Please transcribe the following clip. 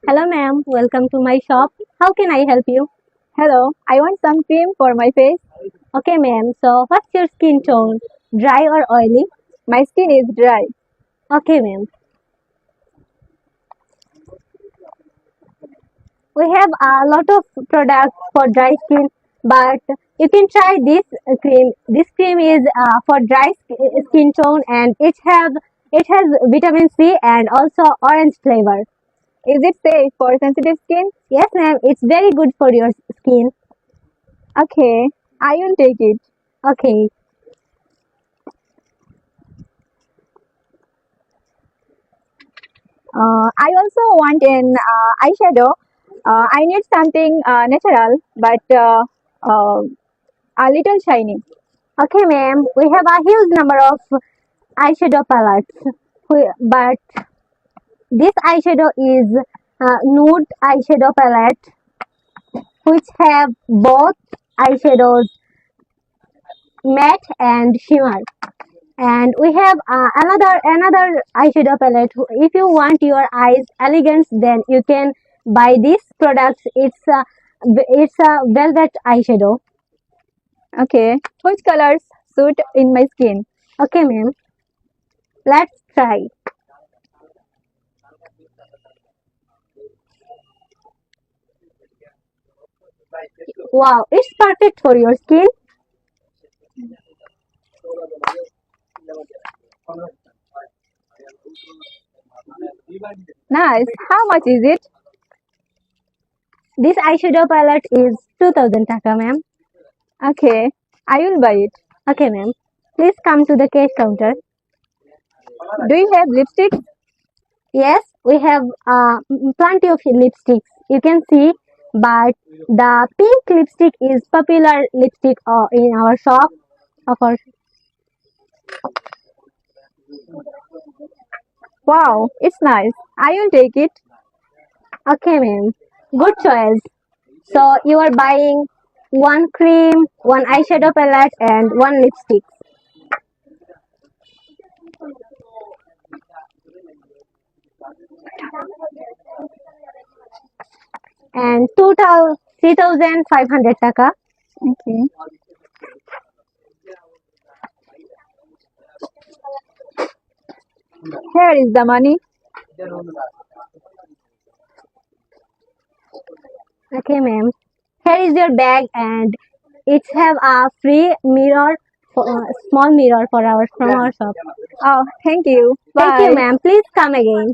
Hello, ma'am. Welcome to my shop. How can I help you? Hello, I want some cream for my face. Okay, ma'am. So, what's your skin tone? Dry or oily? My skin is dry. Okay, ma'am. We have a lot of products for dry skin, but you can try this cream. This cream is for dry skin tone, and it has vitamin C and also orange flavor. Is it safe for sensitive skin? Yes, ma'am. It's very good for your skin. Okay, I will take it. Okay. I also want an eyeshadow. I need something natural but a little shiny. Okay, ma'am. We have a huge number of eyeshadow palettes, but this eyeshadow is nude eyeshadow palette, which have both eyeshadows matte and shimmer. And we have another eyeshadow palette. If you want your eyes elegant, then you can buy these products. It's a velvet eyeshadow. Okay, which colors suit in my skin? Okay, ma'am. Let's try. Wow, it's perfect for your skin. Nice. How much is it? This eyeshadow palette is 2000 taka, ma'am. Okay, I will buy it. Okay, ma'am. Please come to the cash counter. Do you have lipsticks? Yes, we have plenty of lipsticks. You can see, but the pink lipstick is popular lipstick in our shop. Of course. Wow, it's nice. I will take it. Okay, ma'am. Good choice. So you are buying one cream, one eyeshadow palette, and one lipstick, and total 3500 taka. Okay. Here is the money. Okay, ma'am. Here is your bag, and it have a free mirror, small mirror from our shop. Oh, thank you. Thank you, Bye. ma'am. Please come again.